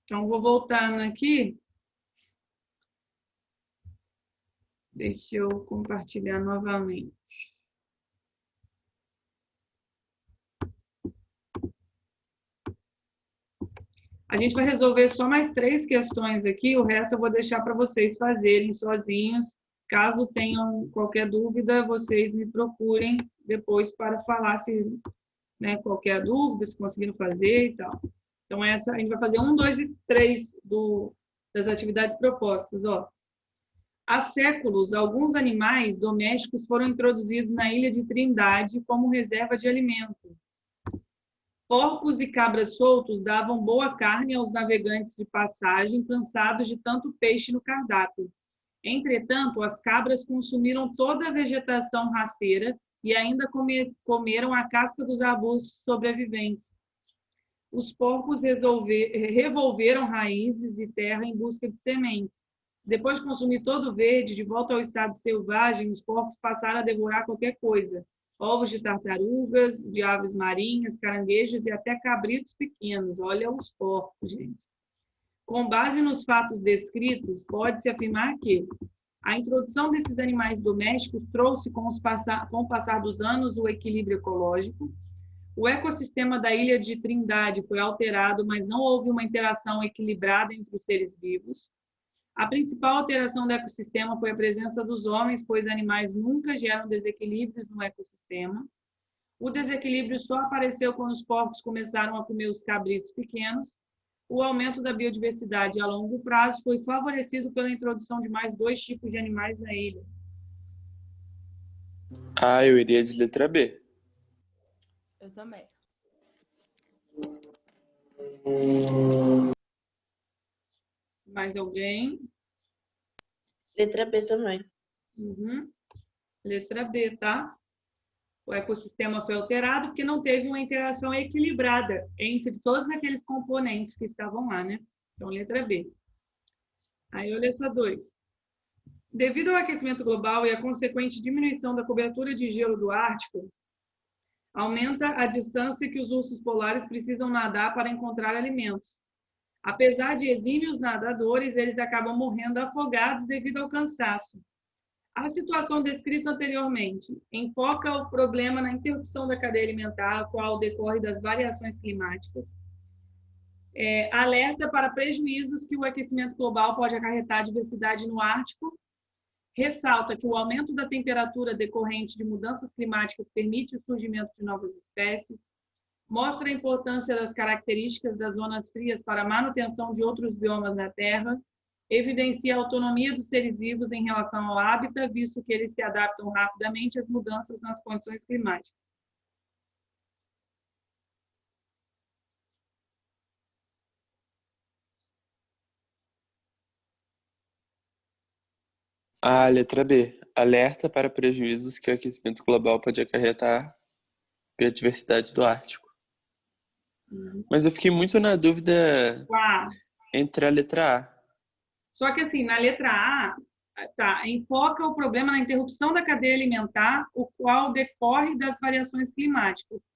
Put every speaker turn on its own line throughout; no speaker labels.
Então, vou voltando aqui. Deixa eu compartilhar novamente. A gente vai resolver só mais 3 questões aqui, o resto eu vou deixar para vocês fazerem sozinhos. Caso tenham qualquer dúvida, vocês me procurem depois para falar se, né, qualquer dúvida, se conseguiram fazer e tal. Então, essa, a gente vai fazer 1, 2 e 3 das atividades propostas. Ó. Há séculos, alguns animais domésticos foram introduzidos na ilha de Trindade como reserva de alimento. Porcos e cabras soltos davam boa carne aos navegantes de passagem, cansados de tanto peixe no cardápio. Entretanto, as cabras consumiram toda a vegetação rasteira e ainda comeram a casca dos arbustos sobreviventes. Os porcos revolveram raízes e terra em busca de sementes. Depois de consumir todo o verde, de volta ao estado selvagem, os porcos passaram a devorar qualquer coisa. Ovos de tartarugas, de aves marinhas, caranguejos e até cabritos pequenos. Olha os porcos, gente. Com base nos fatos descritos, pode-se afirmar que a introdução desses animais domésticos trouxe, com o passar dos anos, o equilíbrio ecológico. O ecossistema da ilha de Trindade foi alterado, mas não houve uma interação equilibrada entre os seres vivos. A principal alteração do ecossistema foi a presença dos homens, pois animais nunca geram desequilíbrios no ecossistema. O desequilíbrio só apareceu quando os porcos começaram a comer os cabritos pequenos. O aumento da biodiversidade a longo prazo foi favorecido pela introdução de mais 2 tipos de animais na ilha.
Ah, eu iria de letra B.
Eu também.
Mais alguém?
Letra B também.
Uhum. Letra B, tá? O ecossistema foi alterado porque não teve uma interação equilibrada entre todos aqueles componentes que estavam lá, né? Então, letra B. Aí, olha essa 2. Devido ao aquecimento global e à consequente diminuição da cobertura de gelo do Ártico, aumenta a distância que os ursos polares precisam nadar para encontrar alimentos. Apesar de exímios nadadores, eles acabam morrendo afogados devido ao cansaço. A situação descrita anteriormente enfoca o problema na interrupção da cadeia alimentar, a qual decorre das variações climáticas. Alerta para prejuízos que o aquecimento global pode acarretar à diversidade no Ártico. Ressalta que o aumento da temperatura decorrente de mudanças climáticas permite o surgimento de novas espécies. Mostra a importância das características das zonas frias para a manutenção de outros biomas na Terra. Evidencia a autonomia dos seres vivos em relação ao hábitat, visto que eles se adaptam rapidamente às mudanças nas condições climáticas.
Ah, letra B. Alerta para prejuízos que o aquecimento global pode acarretar à biodiversidade do Ártico. Mas eu fiquei muito na dúvida entre a letra A.
Só que assim, na letra A, tá, enfoca o problema na interrupção da cadeia alimentar, o qual decorre das variações climáticas.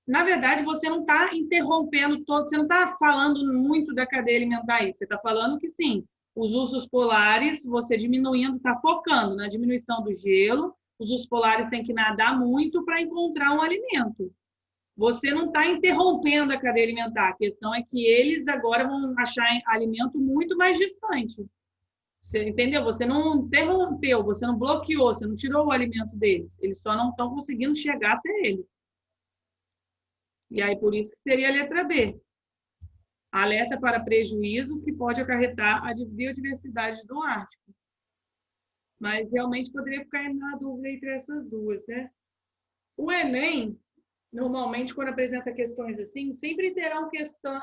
Na verdade, você não está interrompendo todo, você não está falando muito da cadeia alimentar aí, você está falando que sim, os ursos polares, você diminuindo, está focando na diminuição do gelo, os ursos polares têm que nadar muito para encontrar um alimento. Você não está interrompendo a cadeia alimentar, a questão é que eles agora vão achar alimento muito mais distante. Você entendeu? Você não interrompeu, você não bloqueou, você não tirou o alimento deles, eles só não estão conseguindo chegar até ele. E aí, por isso que seria a letra B. Alerta para prejuízos que pode acarretar a biodiversidade do Ártico. Mas realmente poderia ficar na dúvida entre essas duas, né? O Enem, normalmente, quando apresenta questões assim, sempre terão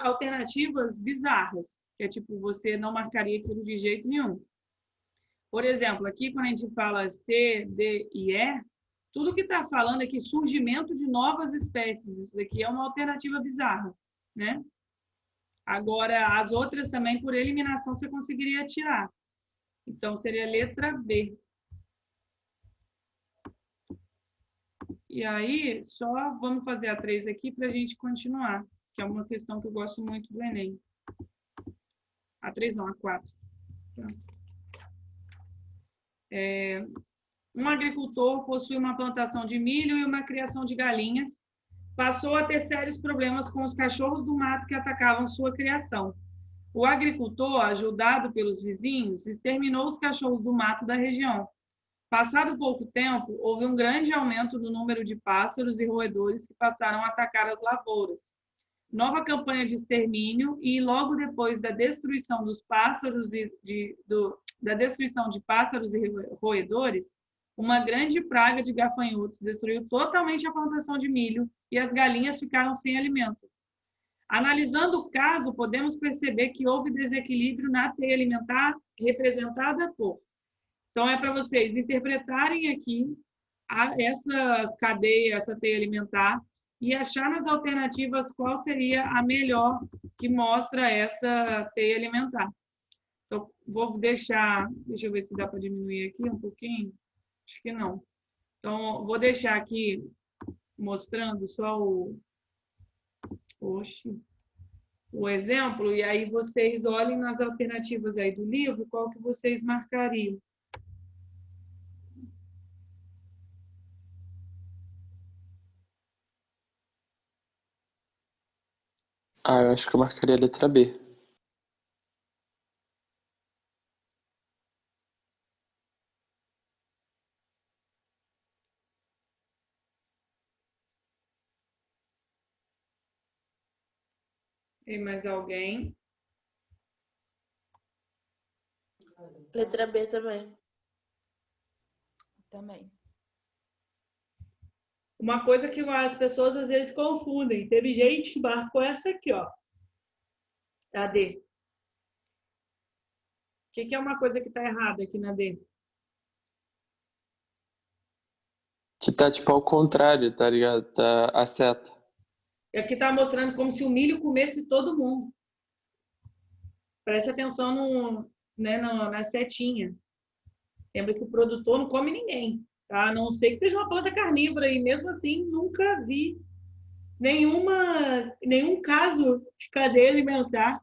alternativas bizarras, que é tipo, você não marcaria aquilo de jeito nenhum. Por exemplo, aqui quando a gente fala C, D e E, tudo que está falando aqui, surgimento de novas espécies, isso daqui é uma alternativa bizarra, né? Agora, as outras também, por eliminação, você conseguiria tirar. Então, seria a letra B. E aí, só vamos fazer a 3 aqui para a gente continuar. que é uma questão que eu gosto muito do Enem. A3 não, A4. Um agricultor possui uma plantação de milho e uma criação de galinhas. Passou a ter sérios problemas com os cachorros do mato que atacavam sua criação. O agricultor, ajudado pelos vizinhos, exterminou os cachorros do mato da região. Passado pouco tempo, houve um grande aumento no número de pássaros e roedores que passaram a atacar as lavouras. Nova campanha de extermínio e logo depois da destruição dos pássaros da destruição de pássaros e roedores, uma grande praga de gafanhotos destruiu totalmente a plantação de milho e as galinhas ficaram sem alimento. Analisando o caso, podemos perceber que houve desequilíbrio na teia alimentar representada por. Então, é para vocês interpretarem aqui essa cadeia, essa teia alimentar, e achar nas alternativas qual seria a melhor que mostra essa teia alimentar. Então, vou deixar, deixa eu ver se dá para diminuir aqui um pouquinho. Acho que não. Então, vou deixar aqui mostrando só o exemplo, e aí vocês olhem nas alternativas aí do livro, qual que vocês marcariam.
Eu acho que eu marcaria a letra B.
Tem mais alguém?
Letra B também.
Também.
Uma coisa que as pessoas às vezes confundem. Teve gente que marcou essa aqui, ó. A D. O que é uma coisa que está errada aqui na D?
Que tá tipo ao contrário, tá ligado? Tá a seta.
Aqui está mostrando como se o milho comesse todo mundo. Preste atenção na setinha. Lembra que o produtor não come ninguém, tá? A não ser que seja uma planta carnívora, e mesmo assim nunca vi nenhum caso de cadeia alimentar,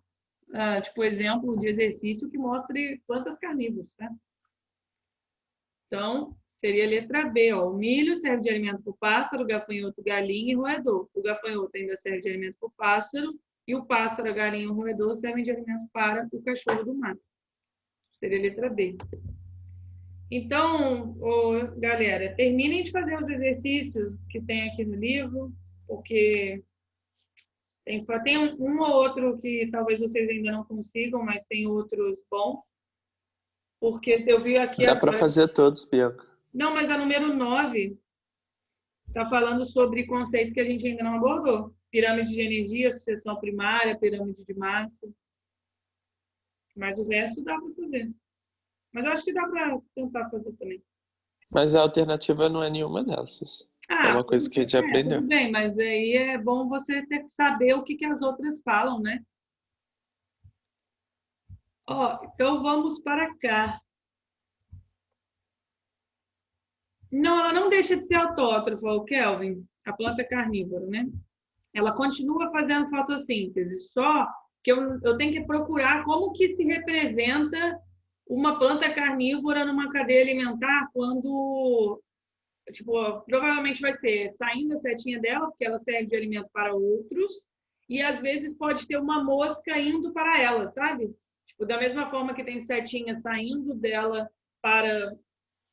tipo exemplo de exercício que mostre plantas carnívoras, tá? Então, seria a letra B, ó. O milho serve de alimento para o pássaro, gafanhoto, galinha e roedor. O gafanhoto ainda serve de alimento para o pássaro, e o pássaro, a galinha e o roedor servem de alimento para o cachorro do mato. Seria a letra B. Então, galera, terminem de fazer os exercícios que tem aqui no livro, porque tem um ou outro que talvez vocês ainda não consigam, mas tem outros bons. Porque eu vi aqui...
Dá para fazer todos, Bianca.
Não, mas a número 9 está falando sobre conceitos que a gente ainda não abordou. Pirâmide de energia, sucessão primária, pirâmide de massa. Mas o resto dá para fazer. Mas eu acho que dá para tentar fazer também.
Mas a alternativa não é nenhuma dessas. É uma coisa que a gente já aprendeu.
Tudo bem, mas aí é bom você ter que saber o que as outras falam, né? Ó, então vamos para cá. Não, ela não deixa de ser autótrofa, o Kelvin, a planta carnívora, né? Ela continua fazendo fotossíntese, só que eu tenho que procurar como que se representa uma planta carnívora numa cadeia alimentar quando, tipo, provavelmente vai ser saindo a setinha dela, porque ela serve de alimento para outros, e às vezes pode ter uma mosca indo para ela, sabe? Tipo, da mesma forma que tem setinha saindo dela para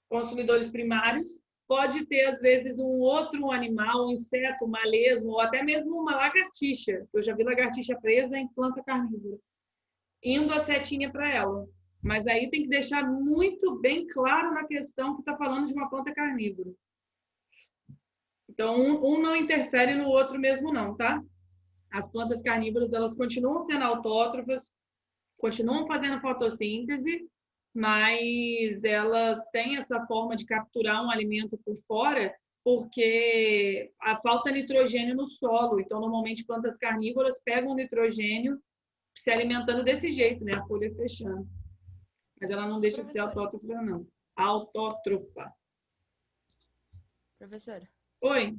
consumidores primários, pode ter, às vezes, um outro animal, um inseto, uma lesma, ou até mesmo uma lagartixa. Eu já vi lagartixa presa em planta carnívora, indo a setinha para ela. Mas aí tem que deixar muito bem claro na questão que está falando de uma planta carnívora. Então, um não interfere no outro mesmo não, tá? As plantas carnívoras, elas continuam sendo autótrofas, continuam fazendo fotossíntese, mas elas têm essa forma de capturar um alimento por fora porque falta nitrogênio no solo. Então, normalmente, plantas carnívoras pegam nitrogênio se alimentando desse jeito, né? A folha fechando. Mas ela não deixa de ser autótrofa, não. Autótrofa.
Professora.
Oi?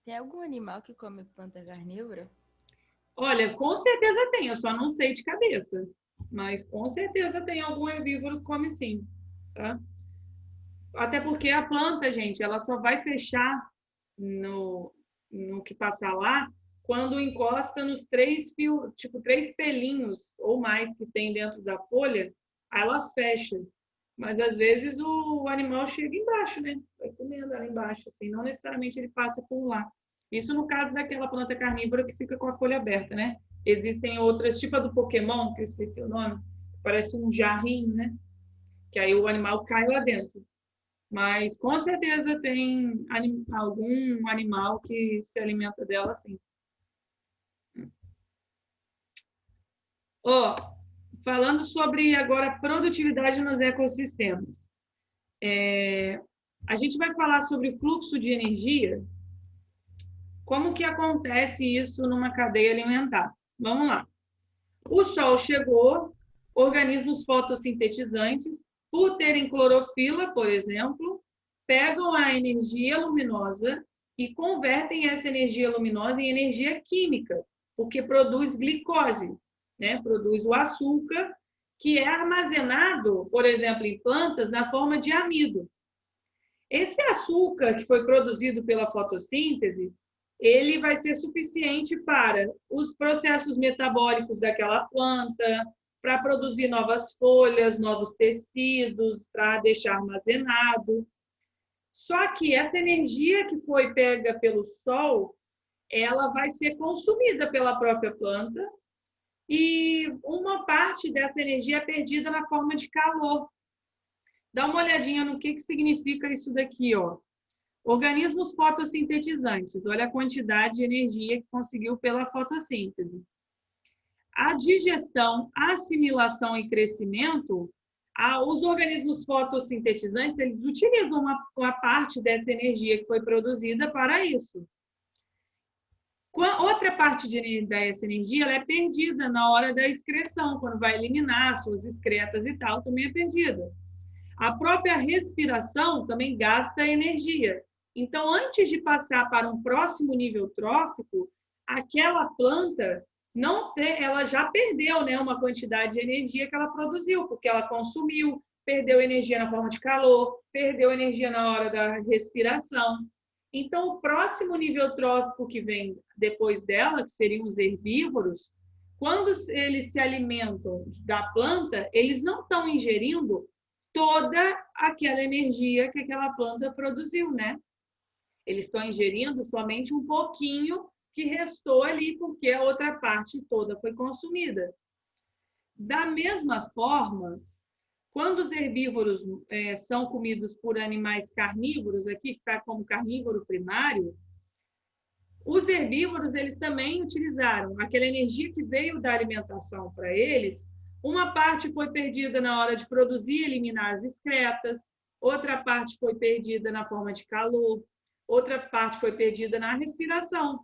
Tem algum animal que come planta carnívora?
Olha, com certeza tem, eu só não sei de cabeça. Mas com certeza tem algum herbívoro que come sim, tá? Até porque a planta, gente, ela só vai fechar no que passar lá quando encosta nos 3 fios, tipo 3 pelinhos ou mais que tem dentro da folha, aí ela fecha. Mas às vezes o animal chega embaixo, né? Vai comendo ela embaixo, assim, não necessariamente ele passa por lá. Isso no caso daquela planta carnívora que fica com a folha aberta, né? Existem outras, tipo a do Pokémon, que eu esqueci o nome, parece um jarrinho, né? Que aí o animal cai lá dentro. Mas com certeza tem algum animal que se alimenta dela, sim. Ó, falando sobre agora produtividade nos ecossistemas. A gente vai falar sobre fluxo de energia. Como que acontece isso numa cadeia alimentar? Vamos lá. O sol chegou, organismos fotossintetizantes, por terem clorofila, por exemplo, pegam a energia luminosa e convertem essa energia luminosa em energia química, porque produz glicose, né? Produz o açúcar, que é armazenado, por exemplo, em plantas, na forma de amido. Esse açúcar que foi produzido pela fotossíntese, ele vai ser suficiente para os processos metabólicos daquela planta, para produzir novas folhas, novos tecidos, para deixar armazenado. Só que essa energia que foi pega pelo sol, ela vai ser consumida pela própria planta e uma parte dessa energia é perdida na forma de calor. Dá uma olhadinha no que significa isso daqui, ó. Organismos fotossintetizantes. Olha a quantidade de energia que conseguiu pela fotossíntese. A digestão, assimilação e crescimento, os organismos fotossintetizantes, eles utilizam uma parte dessa energia que foi produzida para isso. Outra parte dessa energia ela é perdida na hora da excreção, quando vai eliminar suas excretas e tal, também é perdida. A própria respiração também gasta energia. Então, antes de passar para um próximo nível trófico, aquela planta ela já perdeu, né, uma quantidade de energia que ela produziu, porque ela consumiu, perdeu energia na forma de calor, perdeu energia na hora da respiração. Então, o próximo nível trófico que vem depois dela, que seriam os herbívoros, quando eles se alimentam da planta, eles não estão ingerindo toda aquela energia que aquela planta produziu, né? Eles estão ingerindo somente um pouquinho que restou ali, porque a outra parte toda foi consumida. Da mesma forma, quando os herbívoros são comidos por animais carnívoros, aqui que está como carnívoro primário, os herbívoros eles também utilizaram aquela energia que veio da alimentação para eles. Uma parte foi perdida na hora de produzir e eliminar as excretas, outra parte foi perdida na forma de calor, outra parte foi perdida na respiração.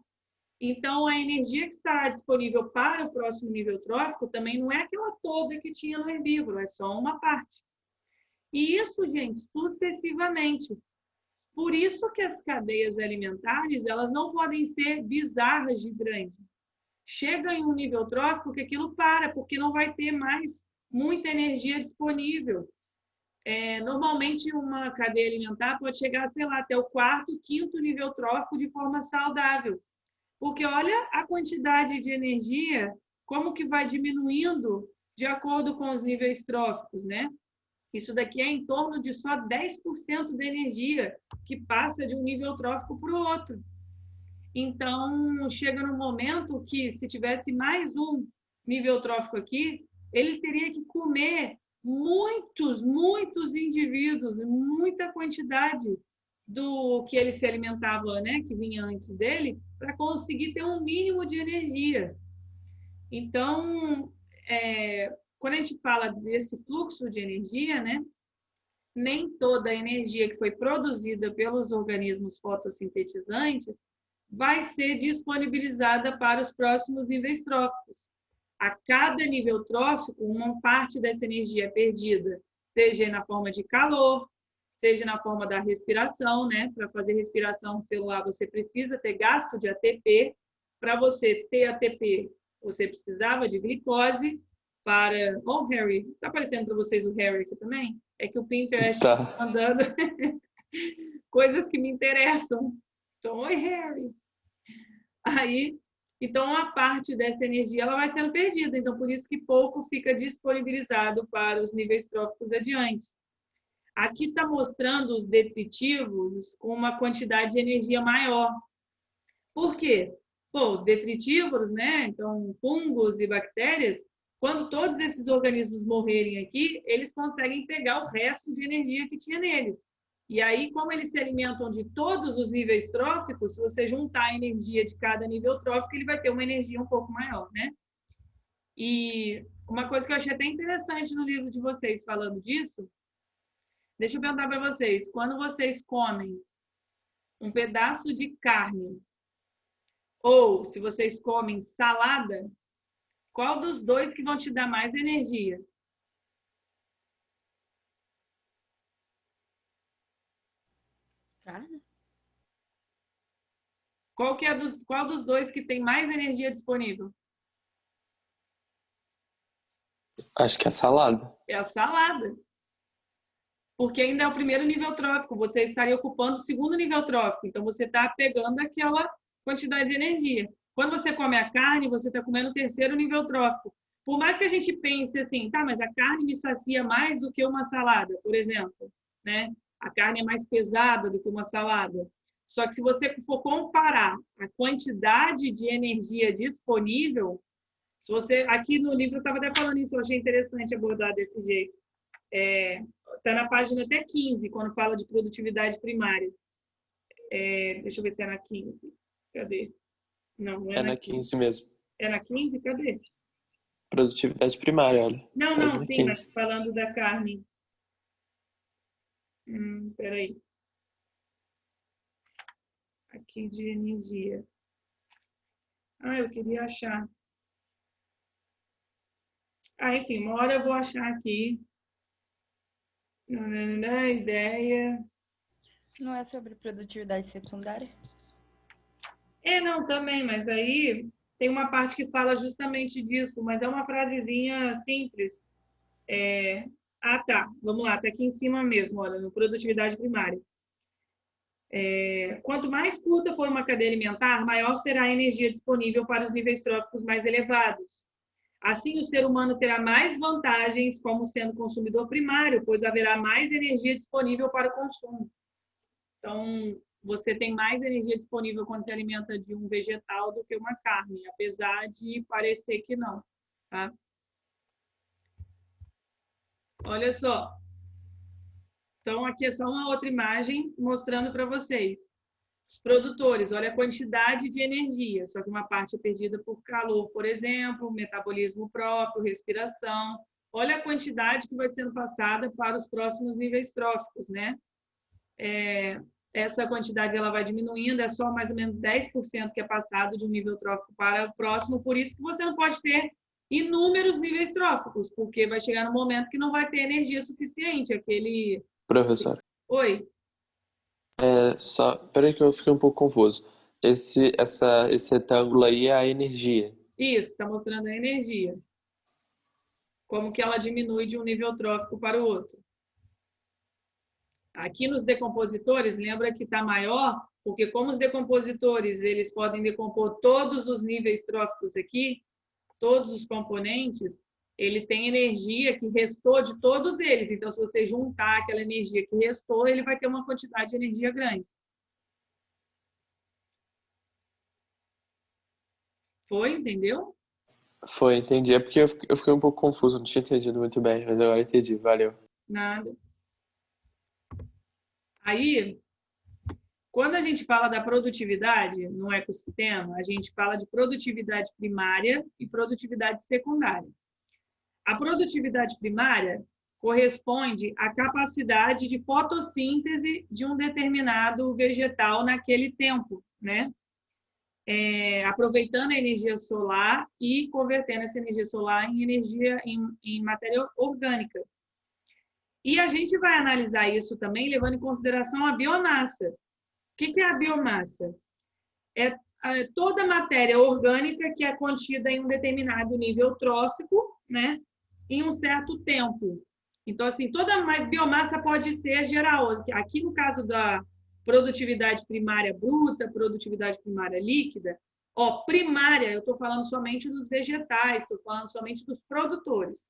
Então, a energia que está disponível para o próximo nível trófico também não é aquela toda que tinha no herbívoro, é só uma parte. E isso, gente, sucessivamente. Por isso que as cadeias alimentares, elas não podem ser bizarras de grande. Chega em um nível trófico que aquilo para, porque não vai ter mais muita energia disponível. Normalmente, uma cadeia alimentar pode chegar, sei lá, até o 4º, 5º nível trófico de forma saudável. Porque olha a quantidade de energia, como que vai diminuindo de acordo com os níveis tróficos, né? Isso daqui é em torno de só 10% da energia que passa de um nível trófico para o outro. Então, chega no momento que, se tivesse mais um nível trófico aqui, ele teria que comer muitos indivíduos, muita quantidade do que ele se alimentava, né, que vinha antes dele, para conseguir ter um mínimo de energia. Então, quando a gente fala desse fluxo de energia, né, nem toda a energia que foi produzida pelos organismos fotossintetizantes vai ser disponibilizada para os próximos níveis tróficos. A cada nível trófico, uma parte dessa energia é perdida, seja na forma de calor, seja na forma da respiração, né? Para fazer respiração celular, você precisa ter gasto de ATP. Para você ter ATP, você precisava de glicose para... Oh, Harry, está aparecendo para vocês o Harry aqui também? É que o Pinterest está mandando coisas que me interessam. Então, oi, Harry. Aí, então, a parte dessa energia ela vai sendo perdida. Então, por isso que pouco fica disponibilizado para os níveis tróficos adiante. Aqui está mostrando os detritívoros com uma quantidade de energia maior. Por quê? Pô, os detritívoros, né? Então, fungos e bactérias, quando todos esses organismos morrerem aqui, eles conseguem pegar o resto de energia que tinha neles. E aí, como eles se alimentam de todos os níveis tróficos, se você juntar a energia de cada nível trófico, ele vai ter uma energia um pouco maior, né? E uma coisa que eu achei até interessante no livro de vocês falando disso, deixa eu perguntar para vocês, quando vocês comem um pedaço de carne, ou se vocês comem salada, qual dos dois que vão te dar mais energia?
Carne?
Qual dos dois que tem mais energia disponível?
Acho que é salada.
É a salada. Porque ainda é o primeiro nível trófico, você estaria ocupando o segundo nível trófico, então você está pegando aquela quantidade de energia. Quando você come a carne, você está comendo o terceiro nível trófico. Por mais que a gente pense assim, tá, mas a carne me sacia mais do que uma salada, por exemplo, né? A carne é mais pesada do que uma salada. Só que se você for comparar a quantidade de energia disponível, se você aqui no livro eu estava até falando isso, eu achei interessante abordar desse jeito. Está na página até 15, quando fala de produtividade primária. Deixa eu ver se é na 15. Cadê? Não é
na 15 mesmo.
É na 15? Cadê?
Produtividade primária, olha.
Não, sim,
15.
mas falando da carne. Peraí. Aqui de energia. Eu queria achar. Enfim, uma hora eu vou achar aqui. Ideia.
Não é sobre produtividade secundária?
Não, também, mas aí tem uma parte que fala justamente disso, mas é uma frasezinha simples. Tá, vamos lá, tá aqui em cima mesmo, olha, no produtividade primária. Quanto mais curta for uma cadeia alimentar, maior será a energia disponível para os níveis tróficos mais elevados. Assim, o ser humano terá mais vantagens como sendo consumidor primário, pois haverá mais energia disponível para o consumo. Então, você tem mais energia disponível quando se alimenta de um vegetal do que uma carne, apesar de parecer que não, tá? Olha só. Então, aqui é só uma outra imagem mostrando para vocês. Os produtores, olha a quantidade de energia, só que uma parte é perdida por calor, por exemplo, metabolismo próprio, respiração. Olha a quantidade que vai sendo passada para os próximos níveis tróficos, né? Essa quantidade ela vai diminuindo, é só mais ou menos 10% que é passado de um nível trófico para o próximo, por isso que você não pode ter inúmeros níveis tróficos, porque vai chegar no momento que não vai ter energia suficiente, aquele...
Professor.
Oi?
Peraí que eu fiquei um pouco confuso. Esse retângulo aí é a energia.
Isso, está mostrando a energia. Como que ela diminui de um nível trófico para o outro. Aqui nos decompositores, lembra que está maior, porque como os decompositores eles podem decompor todos os níveis tróficos aqui, todos os componentes, ele tem energia que restou de todos eles. Então, se você juntar aquela energia que restou, ele vai ter uma quantidade de energia grande. Foi? Entendeu?
Foi, entendi. É porque eu fiquei um pouco confuso, não tinha entendido muito bem, mas agora entendi. Valeu.
Nada. Aí, quando a gente fala da produtividade no ecossistema, a gente fala de produtividade primária e produtividade secundária. A produtividade primária corresponde à capacidade de fotossíntese de um determinado vegetal naquele tempo, né? Aproveitando a energia solar e convertendo essa energia solar em energia em matéria orgânica. E a gente vai analisar isso também levando em consideração a biomassa. O que é a biomassa? toda matéria orgânica que é contida em um determinado nível trófico, né, em um certo tempo. Então, assim, toda mais biomassa pode ser geral. Aqui, no caso da produtividade primária bruta, produtividade primária líquida, primária, eu estou falando somente dos vegetais, estou falando somente dos produtores.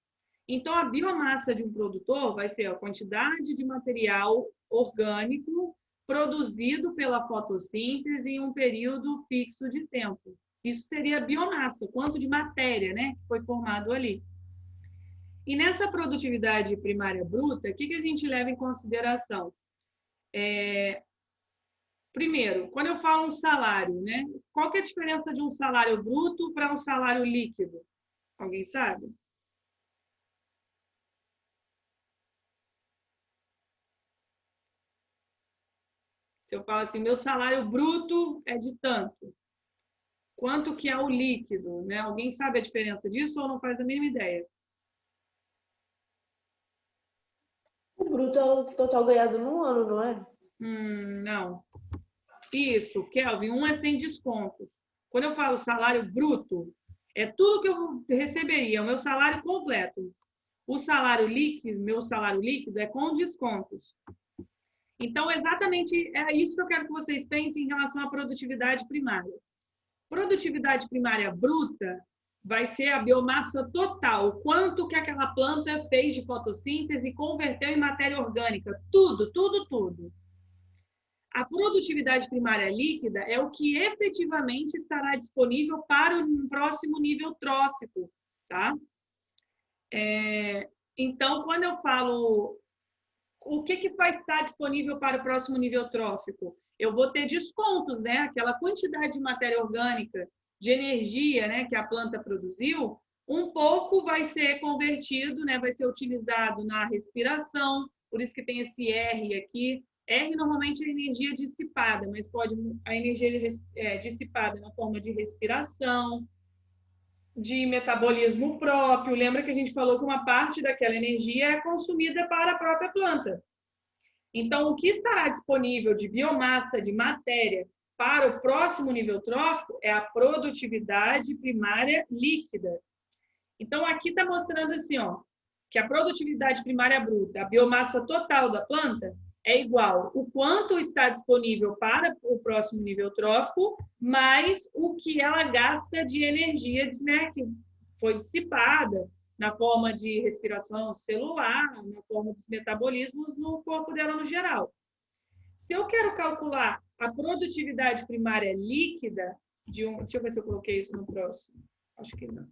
Então, a biomassa de um produtor vai ser a quantidade de material orgânico produzido pela fotossíntese em um período fixo de tempo. Isso seria a biomassa, quanto de matéria, né, que foi formado ali. E nessa produtividade primária bruta, o que a gente leva em consideração? Primeiro, quando eu falo um salário, né, qual que é a diferença de um salário bruto para um salário líquido? Alguém sabe? Se eu falo assim, meu salário bruto é de tanto. Quanto que é o líquido, né? Alguém sabe a diferença disso ou não faz a mínima ideia?
O bruto é o total ganhado no ano, não é?
Não. Isso, Kelvin, é sem desconto. Quando eu falo salário bruto, é tudo que eu receberia, o meu salário completo. O salário líquido, meu salário líquido é com descontos. Então, exatamente é isso que eu quero que vocês pensem em relação à produtividade primária. Produtividade primária bruta vai ser a biomassa total, quanto que aquela planta fez de fotossíntese e converteu em matéria orgânica. Tudo, tudo, tudo. A produtividade primária líquida é o que efetivamente estará disponível para o próximo nível trófico, tá? Então, quando eu falo o que vai estar disponível para o próximo nível trófico, eu vou ter descontos, né? Aquela quantidade de matéria orgânica, de energia, né, que a planta produziu, um pouco vai ser convertido, né, vai ser utilizado na respiração, por isso que tem esse R aqui. R normalmente é energia dissipada, mas pode a energia dissipada na forma de respiração, de metabolismo próprio. Lembra que a gente falou que uma parte daquela energia é consumida para a própria planta. Então, o que estará disponível de biomassa, de matéria, para o próximo nível trófico é a produtividade primária líquida. Então, aqui está mostrando assim, que a produtividade primária bruta, a biomassa total da planta, é igual o quanto está disponível para o próximo nível trófico, mais o que ela gasta de energia, né, que foi dissipada na forma de respiração celular, na forma dos metabolismos no corpo dela no geral. Se eu quero calcular a produtividade primária líquida deixa eu ver se eu coloquei isso no próximo. Acho que não.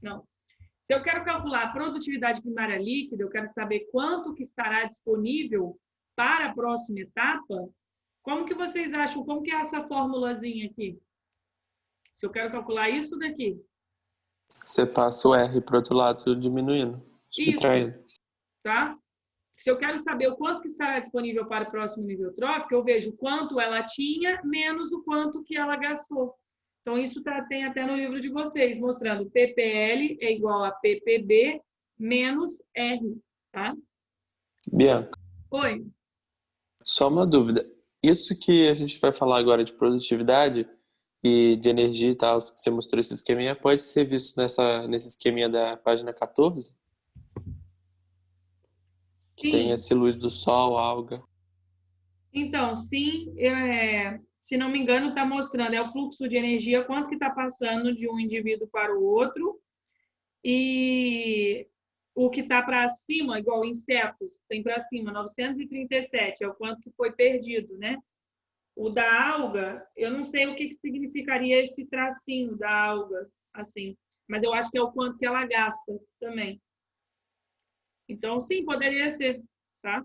Não. Se eu quero calcular a produtividade primária líquida, eu quero saber quanto que estará disponível para a próxima etapa. Como que vocês acham? Como que é essa formulazinha aqui? Se eu quero calcular isso daqui.
Você passa o R para o outro lado diminuindo, subtraindo.
Isso, tá? Se eu quero saber o quanto que estará disponível para o próximo nível trófico, eu vejo quanto ela tinha menos o quanto que ela gastou. Então, isso tem até no livro de vocês, mostrando PPL é igual a PPB menos R, tá?
Bianca.
Oi.
Só uma dúvida. Isso que a gente vai falar agora de produtividade e de energia e tal, que você mostrou esse esqueminha, pode ser visto nesse esqueminha da página 14? Que tem esse luz do sol, alga.
Então, sim, se não me engano, está mostrando o fluxo de energia, quanto que está passando de um indivíduo para o outro, e o que está para cima, igual insetos, tem para cima 937, é o quanto que foi perdido, né? O da alga, eu não sei o que significaria esse tracinho da alga, assim, mas eu acho que é o quanto que ela gasta também. Então, sim, poderia ser, tá?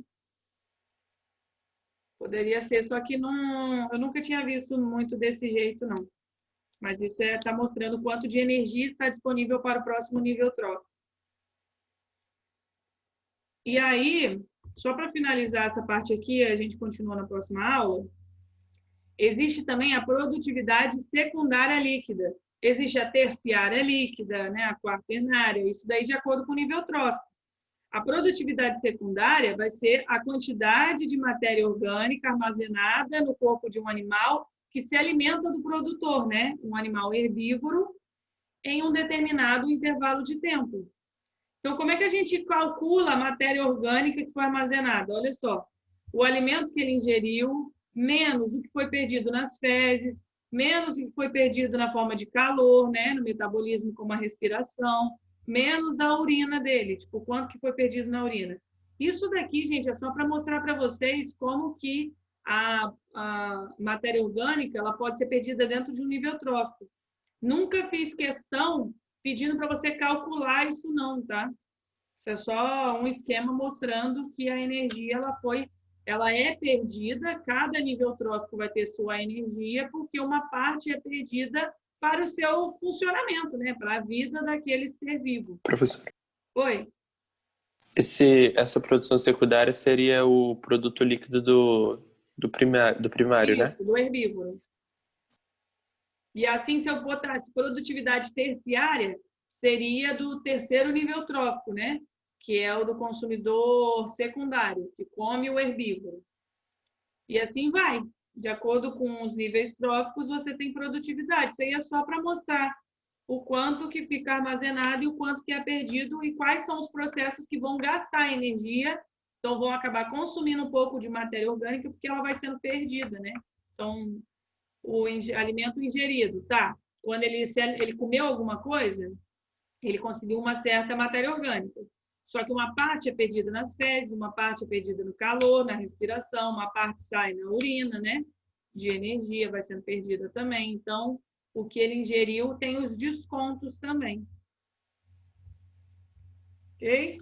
Poderia ser, só que não, eu nunca tinha visto muito desse jeito, não. Mas isso está mostrando quanto de energia está disponível para o próximo nível trófico. E aí, só para finalizar essa parte aqui, a gente continua na próxima aula, existe também a produtividade secundária líquida. Existe a terciária líquida, né, a quaternária, isso daí de acordo com o nível trófico. A produtividade secundária vai ser a quantidade de matéria orgânica armazenada no corpo de um animal que se alimenta do produtor, né? Um animal herbívoro em um determinado intervalo de tempo. Então, como é que a gente calcula a matéria orgânica que foi armazenada? Olha só, o alimento que ele ingeriu, menos o que foi perdido nas fezes, menos o que foi perdido na forma de calor, né? No metabolismo, como a respiração, menos a urina dele, tipo, quanto que foi perdido na urina. Isso daqui, gente, é só para mostrar para vocês como que a matéria orgânica ela pode ser perdida dentro de um nível trófico. Nunca fiz questão pedindo para você calcular isso não, tá? Isso é só um esquema mostrando que a energia ela é perdida, cada nível trófico vai ter sua energia, porque uma parte é perdida para o seu funcionamento, né? Para a vida daquele ser vivo.
Professor.
Oi.
Essa produção secundária seria o produto líquido do primário, né?
Isso, do herbívoro. E assim, se eu botasse produtividade terciária, seria do terceiro nível trófico, né? Que é o do consumidor secundário, que come o herbívoro. E assim vai. De acordo com os níveis tróficos, você tem produtividade. Isso aí é só para mostrar o quanto que fica armazenado e o quanto que é perdido e quais são os processos que vão gastar energia, então vão acabar consumindo um pouco de matéria orgânica porque ela vai sendo perdida, né? Então, o alimento ingerido, tá? Quando ele comeu alguma coisa, ele conseguiu uma certa matéria orgânica. Só que uma parte é perdida nas fezes, uma parte é perdida no calor, na respiração, uma parte sai na urina, né? De energia vai sendo perdida também. Então, o que ele ingeriu tem os descontos também. Ok?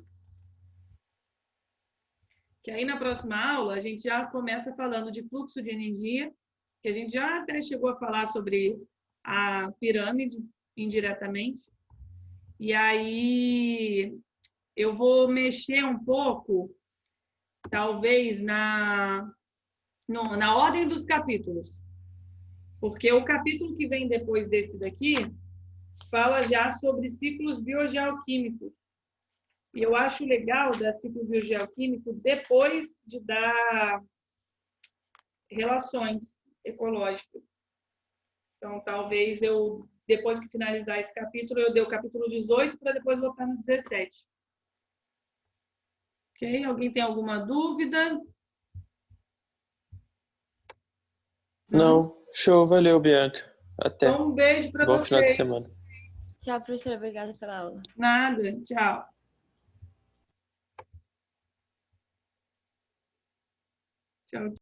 Que aí na próxima aula a gente já começa falando de fluxo de energia, que a gente já até chegou a falar sobre a pirâmide indiretamente. E aí eu vou mexer um pouco, talvez, na ordem dos capítulos. Porque o capítulo que vem depois desse daqui fala já sobre ciclos biogeoquímicos. E eu acho legal dar ciclo biogeoquímico depois de dar relações ecológicas. Então, talvez eu, depois que finalizar esse capítulo, eu dê o capítulo 18 para depois voltar no 17. Ok? Alguém tem alguma dúvida?
Não. Show, valeu, Bianca. Até.
Então, um beijo para
Bom
vocês.
final de semana.
Tchau, professora. Obrigada pela aula.
Nada. Tchau. Tchau.